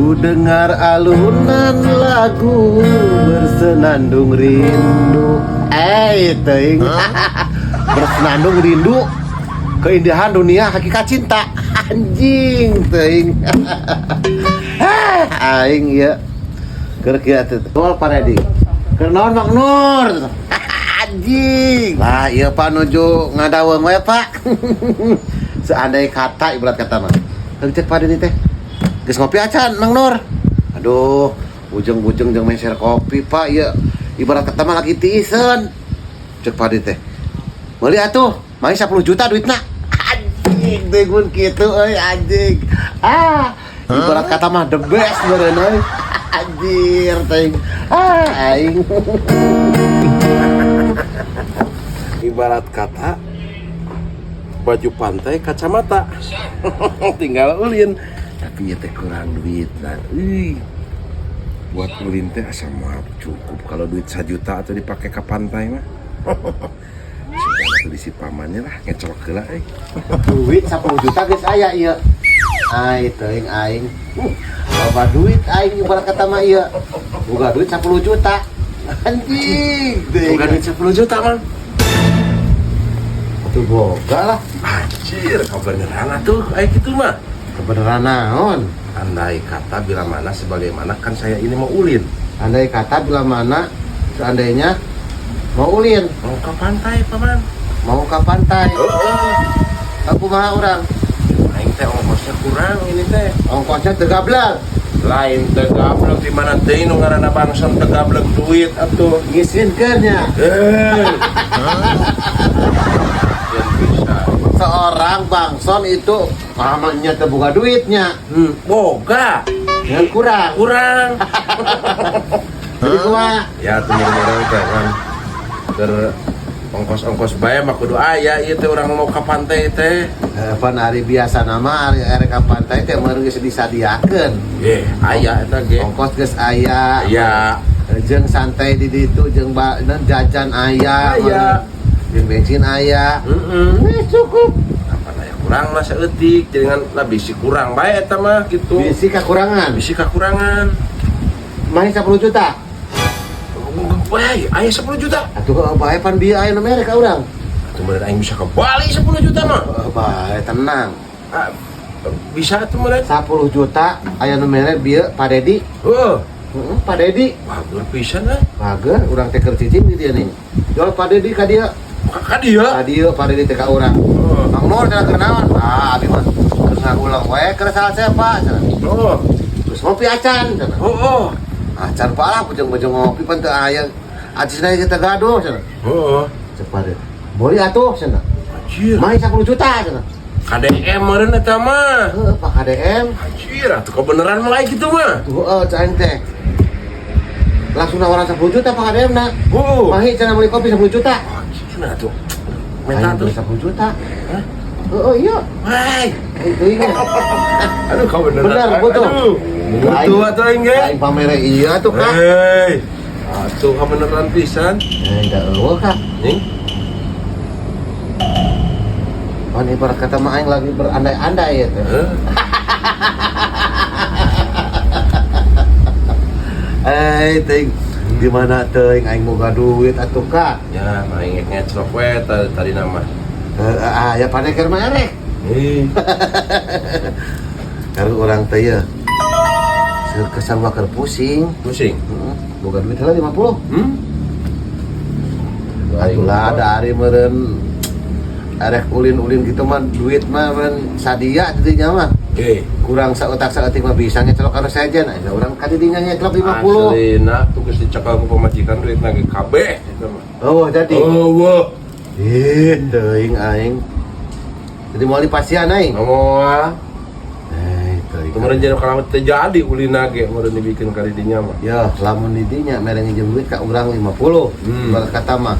Ku dengar alunan lagu bersenandung rindu. Teuing. Bersenandung rindu keindahan dunia hakikat cinta. Anjing teuing. Aing ya. Keur-keur teh. Tol Paredi. Keur naon Mak Nur? Anjing. Lah ieu Pak nuju ngadaweung we Pak. Seandai kata ibarat kata mah. Cek Paredi teh. Geus ngopi acan Mang Nur. Aduh, bujeng-bujeng jeung meser kopi Pak ieu. Ibarat kata mah lagi tiisen. Cek Paredi teh. Meuli atuh, mangga 10 juta duitna. Anjing, degun kitu euy anjing. Ibarat kata mah the best meureun euy. Anjir teuing. Aing. Ibarat kata baju pantai kacamata. Tinggal ulin. Tapi ya teh kurang duit lah. Buat ulin teh asa mah cukup kalau duit 1 juta atau dipakai ke pantai mah. Sudah bisi pamannya lah ngecolok heula euy. Duit 10 juta geus aya ieu. Ai teuing aing. Loba duit aing ibarat kata mah ieu. Boga duit 10 juta. Anjing. Boga duit 10 juta man. Atuh boga lah. Anjir, kebeneran atuh aya kitu mah. Kebeneran naon? Andai kata bila mana sebagaimana kan saya ini mau ulin. Andai kata bila mana seandainya mau ulin, Mau ke pantai paman. mau ke pantai. Aku mah urang. Aing teh ongkosnya kurang ini teh. Ongkosnya teu gablek. Lain teh gablek di mana teh nu ngaranna bangsa teh gablek duit atuh. Ngisinkeun nya. Yang bisa. Seorang bangson itu pamannya teu boga duitnya. Boga. Yang kurang. Kurang. Jadi kumaha? Ya tuh murang teh kan. Ter ongkos-ongkos bae mah kudu aya ieu teh urang mau ka pantai teh. Pan hari biasa nama hari ka pantai teh meureun geus disadiakeun. Aya eta ge. Ongkos geus aya. Aya. Jeung santai di ditu jeung jajan aya. Aya. Jeung bensin aya. Cukup. Apa aya kurang lah saeutik jangan lah bisi kurang bae eta mah kitu. Bisi kakurangan. Bisi kakurangan. Main 10 juta. Bae, aya 10 juta. Atuh bae pan bieu aya nu mere ka urang. Atuh meureun aing bisa ke Bali 10 juta mah. Bae tenang. Bisa atuh meureun. 10 juta aya nu mere bieu Pak Dedi. Pak Dedi. Wah, berpisan lah. Bager urang teh keur cicing di dieu nih. Jual Pak Dedi ka dieu. Ka dieu. Ka dieu Pak Dedi teh ka urang. Mang Nur cenah keur naon? Abi mah geus ngagulang we keur salah siapa cenah. Terus ngopi acan cenah. Acan palah bujeng-bujeng ngopi pan teu aya. Acisna kita gaduh cenah. Cepat deh. Boleh atuh cenah. Anjir. Main 10 juta cenah. KDM meureun eta mah. Pak KDM. Anjir, atuh kebeneran mulai gitu mah. Tuh caing teh. Langsung nawaran 10 juta Pak KDM na. Mahi cenah beli kopi 10 juta. Anjir atuh. Minta tuh 10 juta. Hah? Iya. Hai. Itu ini. Aduh, kau beneran. Bener, betul. Betul atuh aing ge. Aing pamere iya tuh Kak. Hei. Atuh beneran pisan. Da eueuh Kak. Ning. Pan ibarat kata mah aing lagi berandai-andai ya teh. Ting. Di mana teuing aing boga duit atuh Kak? Ya, aing ngecrok we tadi nama. Ya pane keur mah erek. Karena orang teh ya kesan bakar pusing. Boga duit heula 50. Atulah ada hari meureun arek ulin-ulin gitu mah duit mah meureun sadia didinya mah. Kurang saeutak-saeutik mah bisa ngecelok karo sejen. Ada urang ka didinya ngecelok 50. Aslina tuh geus dicekal ku pamajikan duit lagi kabeh eta mah. Jadi. Teuing aing. Jadi mau dipasian aing. Moal. Teuing. Kemarin jadi kalau terjadi ulina ge meureun dibikin ka didinya mah. Ya, lamun didinya mere nginjem duit ka urang 50. Ibarat kata mah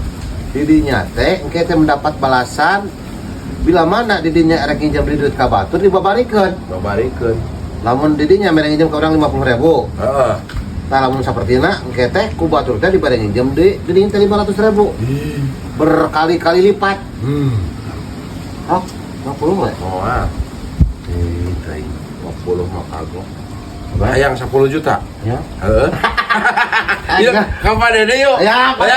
didinya teh engke teh mendapat balasan bila mana didinya erek nginjem duit ka batur dibabarikeun. Lamun didinya mere nginjem ka urang 50.000. Heeh. Tah lamun sapertina engke teh ku batur teh dibere nginjem di didinya teh 500.000. Berkali-kali lipat. 50 we. Moal. 50 mah kagok. Bayang 10 juta. Ya. Heeh. Yuk, kapan deh yuk? Ya, Pak.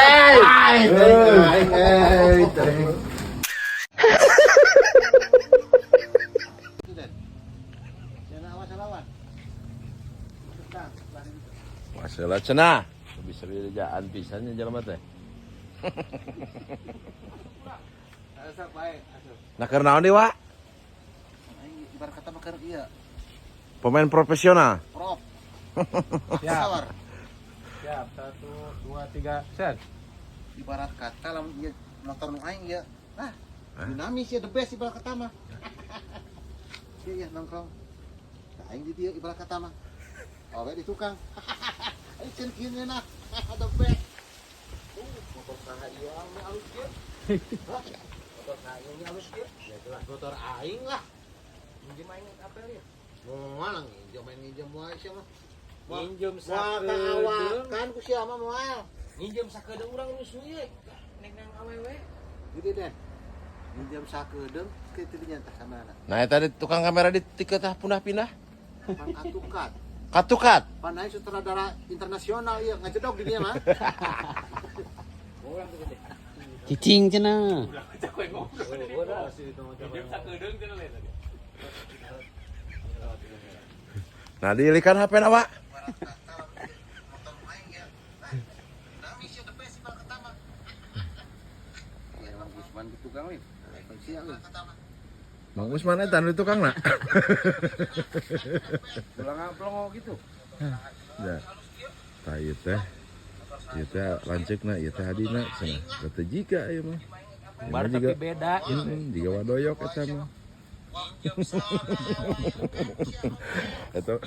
Masalah cenah. Bisa dijaan pisannya jelema teh. Nah, keur naon deui, Wak? Ibarat kata makan iya, Pemain profesional. Prof. Siap. Siap, 1, 2, 3, set. Ibarat kata lamun ieu motor nu aing ieu. Dinamis ya the best ibarat kata mah. Iya nongkrong. Aing di dieu ibarat kata mah. Awe di tukang. Aing cenah kieu enak. The best. Motor saha ieu anu alus kieu? Motor saha ieu alus kieu? Ya jelas motor aing lah. Minjem aing apel ya. Moal nginjem main nginjem wae sia mah. Minjem Moal ka awakan ku sia mah moal. Minjem sakedeung urang rusuh ye. Nek nang awewe. Jadi deh. Minjem sakedeung kitu dinyantah sama anak. Nah, tadi tukang kamera di tiket tah pindah-pindah. Pan atukat. Katukat. Panai sutradara internasional iya ngajedog di dia mah. Cicing cenah. Nah, diilikan HP na, Wak. Mang Usman eta nu tukang na. Pelongo gitu. Ya. Tah ieu teh. Ieu teh lanceukna, ieu teh hadina cenah. Kata jika ieu mah. Bar tapi beda. Jiga wadoyok eta mah. Eta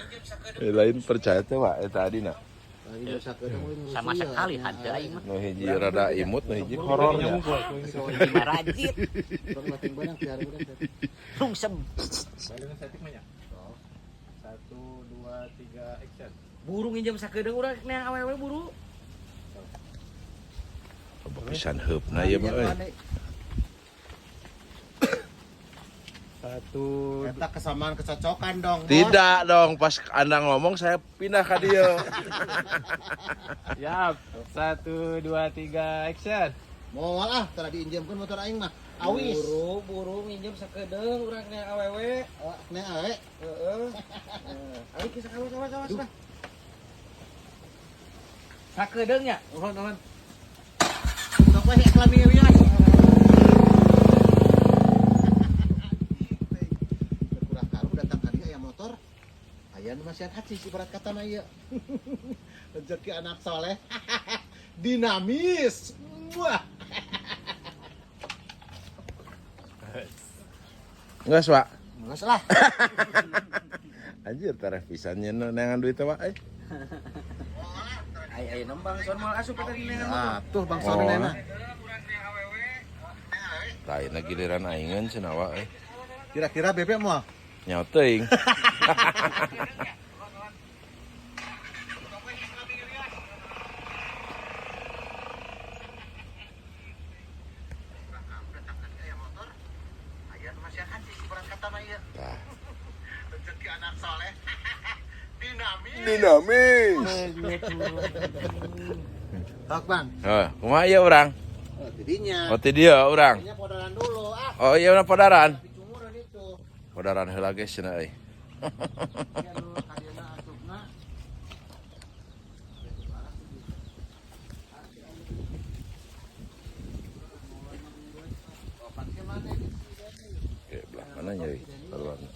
lain percaya teh Wak eta hadina. Sama sekali ada aing mah. Nu hiji rada imut, nu hiji horornya. Marajit. Rungsem. Balengan setik mah nya. 1, 2, 3, action. Buru nginjem sakedeung urang nang awewe buru. Pisan heupna ieu mah euy. 1, Eta kesamaan kecocokan dong. Bos. Tidak dong, pas Anda ngomong saya pindah ke dia. siap. 1, 2, 3, action. Moal ah tara diinjemkeun motor aing mah. Awis. Buru nginjem sakedeung urang nang awewe. Neng awe. Heeh. Ayo kisah kawas. Sakedeung nya. Nuhun. Sok we klami wias. Kurang karu datang ka dieu aya motor. Aya nu masihan hacis ibarat kata mah ieu. Rezeki anak soleh. Dinamis. Wah. Enggak, Wak. Enggak salah. Anjir, taref pisannya nengan duit teh, Wak. Ai nembang son moal asup eta di nang Ah, tuh Bang Oh. Sonena. Lain lagi giliran aingin cenah, Wak. Kira-kira bebek moal. Nyaut teuing. Tah, Rezeki anak soleh. Dinamis. dinamis. Tok Bang. Kumaha ieu urang? Oh, tidinya. Oh, ti dieu urang. Tidinya podalan dulu. Ah, Oh, iya na podaran. tapi cumuran itu. Podaran heula geus cenah euy. Ya lu kadena asupna. Oke, belah mana nya euy? Saluarna.